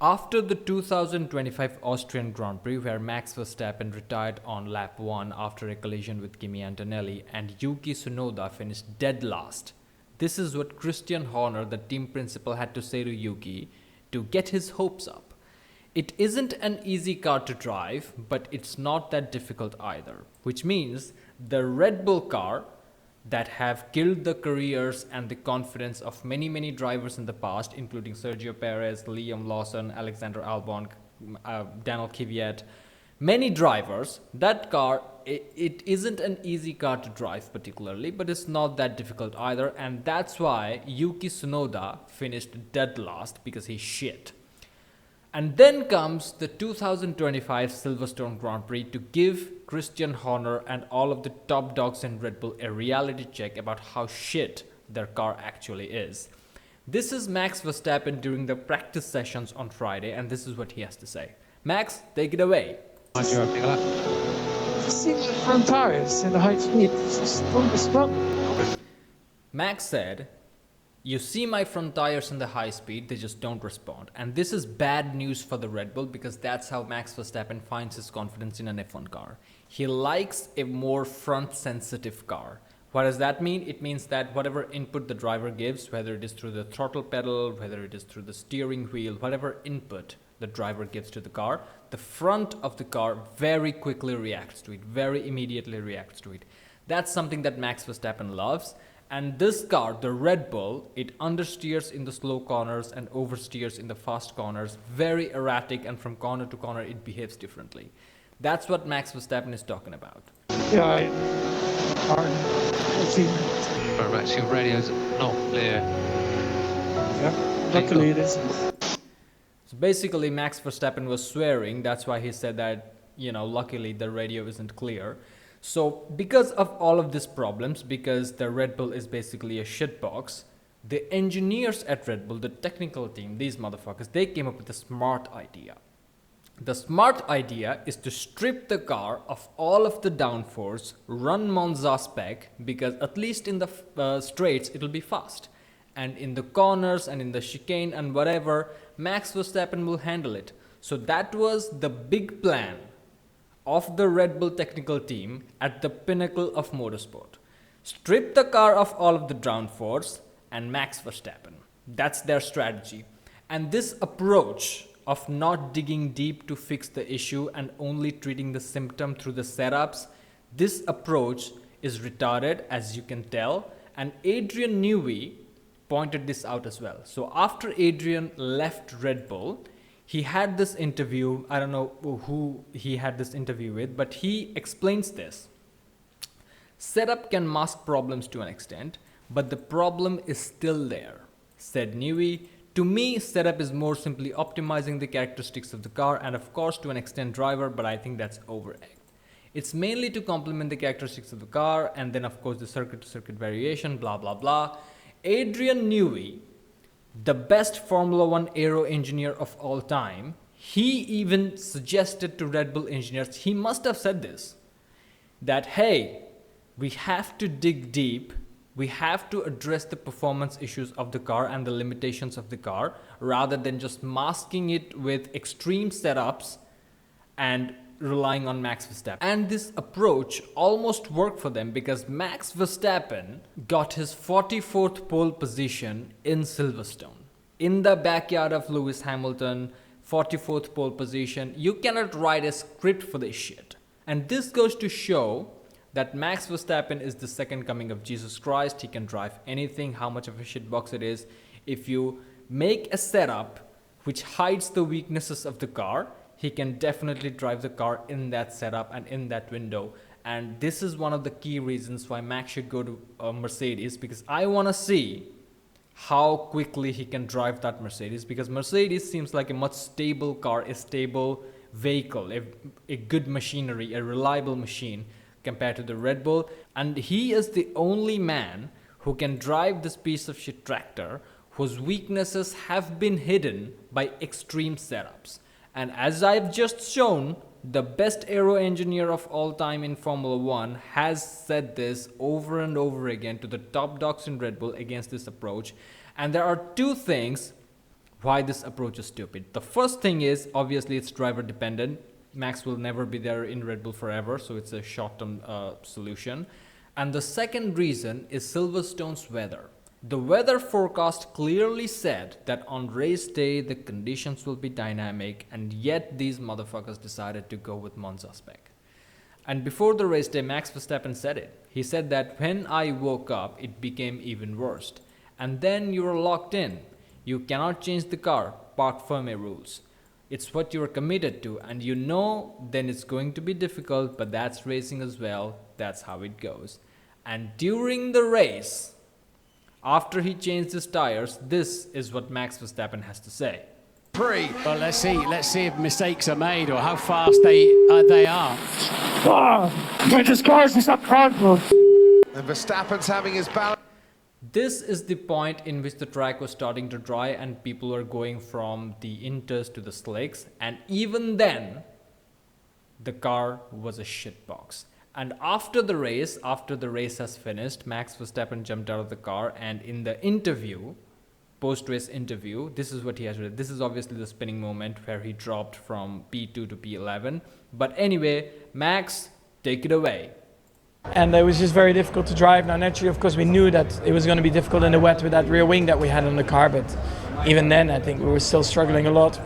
After the 2025 Austrian Grand Prix, where Max Verstappen retired on lap 1 after a collision with Kimi Antonelli and Yuki Tsunoda finished dead last, this is what Christian Horner, the team principal, had to say to Yuki to get his hopes up. It isn't an easy car to drive, but it's not that difficult either, which means the Red Bull car that have killed the careers and the confidence of many drivers in the past, including Sergio Perez, Liam Lawson, Alexander Albon, Daniel Kvyat, many drivers. That car, it isn't an easy car to drive particularly, but it's not that difficult either, and that's why Yuki Tsunoda finished dead last, because he's shit. And then comes the 2025 Silverstone Grand Prix to give Christian Horner and all of the top dogs in Red Bull a reality check about how shit their car actually is. This is Max Verstappen during the practice sessions on Friday, and this is what he has to say. Max, take it away. Mind you opening up. Just seeing the front tires in the high speed. Just don't respond. Max said, "You see my front tires in the high speed, they just don't respond." And this is bad news for the Red Bull, because that's how Max Verstappen finds his confidence in an F1 car. He likes a more front-sensitive car. What does that mean? It means that whatever input the driver gives, whether it is through the throttle pedal, whether it is through the steering wheel, whatever input the driver gives to the car, the front of the car very quickly reacts to it, very immediately reacts to it. That's something that Max Verstappen loves. And this car, the Red Bull, it understeers in the slow corners and oversteers in the fast corners, very erratic, and from corner to corner it behaves differently. That's what Max Verstappen is talking about. Yeah, Max, your radio's not clear. yeah. Luckily it isn't. So basically, Max Verstappen was swearing. That's why he said that, luckily the radio isn't clear. So because of all of these problems, because the Red Bull is basically a shitbox, the engineers at Red Bull, the technical team, these motherfuckers, they came up with a smart idea. The smart idea is to strip the car of all of the downforce, run Monza spec, because at least in the straights it'll be fast. And in the corners and in the chicane and whatever, Max Verstappen will handle it. So that was the big plan of the Red Bull technical team at the pinnacle of motorsport. Strip the car of all of the downforce and Max Verstappen. That's their strategy. And this approach of not digging deep to fix the issue and only treating the symptom through the setups, this approach is retarded, as you can tell. And Adrian Newey pointed this out as well. So after Adrian left Red Bull, he had this interview. I don't know who he had this interview with, but he explains this. Setup can mask problems to an extent, but the problem is still there, said Newey. To me, setup is more simply optimizing the characteristics of the car and of course to an extent driver, but I think that's over-egged. It's mainly to complement the characteristics of the car and then of course the circuit-to-circuit variation, blah blah blah. Adrian Newey, the best Formula One aero engineer of all time, he even suggested to Red Bull engineers, he must have said this, that hey, we have to dig deep, we have to address the performance issues of the car and the limitations of the car, rather than just masking it with extreme setups and relying on Max Verstappen. And this approach almost worked for them, because Max Verstappen got his 44th pole position in Silverstone. In the backyard of Lewis Hamilton, 44th pole position. You cannot write a script for this shit. And this goes to show that Max Verstappen is the second coming of Jesus Christ. He can drive anything, how much of a shitbox it is. If you make a setup which hides the weaknesses of the car, he can definitely drive the car in that setup and in that window. And this is one of the key reasons why Max should go to Mercedes, because I want to see how quickly he can drive that Mercedes, because Mercedes seems like a much stable car, a stable vehicle, a good machinery, a reliable machine compared to the Red Bull. And he is the only man who can drive this piece of shit tractor whose weaknesses have been hidden by extreme setups. And as I've just shown, the best aero engineer of all time in Formula One has said this over and over again to the top dogs in Red Bull against this approach. And there are two things why this approach is stupid. The first thing is, obviously, it's driver dependent. Max will never be there in Red Bull forever, so it's a short-term solution. And the second reason is Silverstone's weather. The weather forecast clearly said that on race day the conditions will be dynamic, and yet these motherfuckers decided to go with Monza spec. And before the race day, Max Verstappen said it. He said that when I woke up, it became even worse. And then you are locked in. You cannot change the car, parc fermé rules. It's what you are committed to, and you know then it's going to be difficult, but that's racing as well. That's how it goes. And during the race, after he changed his tires, this is what Max Verstappen has to say. Well, let's see if mistakes are made or how fast they are. But this car is not control. And Verstappen's having his balance. This is the point in which the track was starting to dry and people were going from the inters to the slicks, and even then the car was a shitbox. And after the race has finished, Max Verstappen jumped out of the car, and in the interview, post-race interview, this is what he has written. This is obviously the spinning moment where he dropped from P2 to P11. But anyway, Max, take it away. And it was just very difficult to drive. Now, naturally, of course, we knew that it was going to be difficult in the wet with that rear wing that we had on the car. But even then, I think we were still struggling a lot.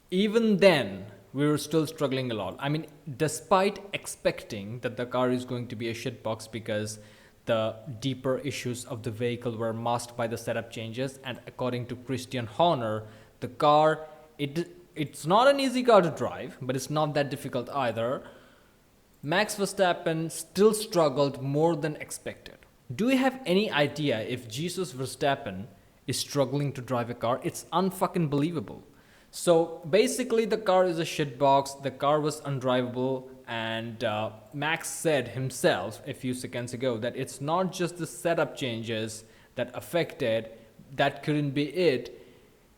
Even then, we were still struggling a lot. I mean, despite expecting that the car is going to be a shitbox because the deeper issues of the vehicle were masked by the setup changes, and according to Christian Horner, the car, it's not an easy car to drive, but it's not that difficult either. Max Verstappen still struggled more than expected. Do you have any idea if Jesus Verstappen is struggling to drive a car? It's unfucking believable. So basically the car is a shitbox, the car was undrivable, and Max said himself a few seconds ago that it's not just the setup changes that affected, that couldn't be it,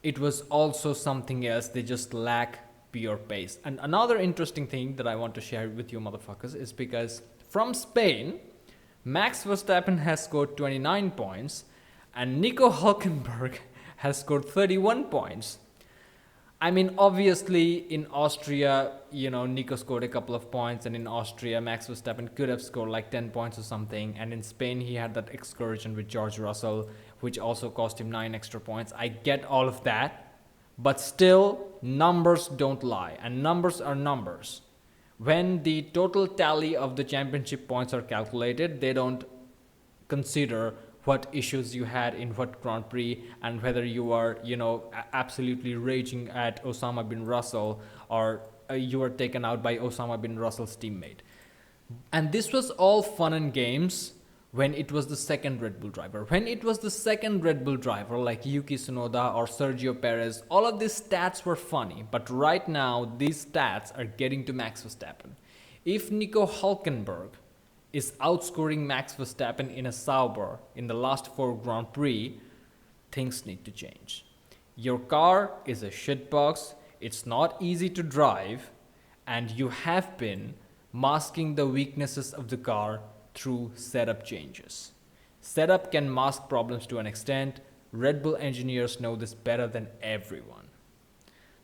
it was also something else, they just lack pure pace. And another interesting thing that I want to share with you motherfuckers is because from Spain, Max Verstappen has scored 29 points and Nico Hülkenberg has scored 31 points. I mean, obviously in Austria, you know, Nico scored a couple of points, and in Austria, Max Verstappen could have scored like 10 points or something. And in Spain, he had that excursion with George Russell, which also cost him 9 extra points. I get all of that, but still, numbers don't lie, and numbers are numbers. When the total tally of the championship points are calculated, they don't consider what issues you had in what Grand Prix and whether you are, you know, absolutely raging at Osama bin Russell or you were taken out by Osama bin Russell's teammate. And this was all fun and games when it was the second Red Bull driver. When it was the second Red Bull driver like Yuki Tsunoda or Sergio Perez, all of these stats were funny. But right now, these stats are getting to Max Verstappen. If Nico Hülkenberg is outscoring Max Verstappen in a Sauber in the last 4 Grand Prix, things need to change. Your car is a shitbox, it's not easy to drive, and you have been masking the weaknesses of the car through setup changes. Setup can mask problems to an extent. Red Bull engineers know this better than everyone.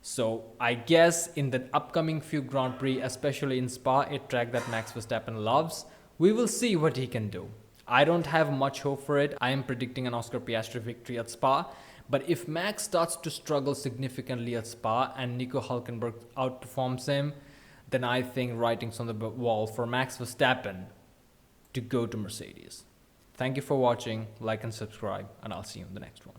So I guess in the upcoming few Grand Prix, especially in Spa, a track that Max Verstappen loves, we will see what he can do. I don't have much hope for it. I am predicting an Oscar Piastri victory at Spa. But if Max starts to struggle significantly at Spa and Nico Hülkenberg outperforms him, then I think writing's on the wall for Max Verstappen to go to Mercedes. Thank you for watching, like and subscribe, and I'll see you in the next one.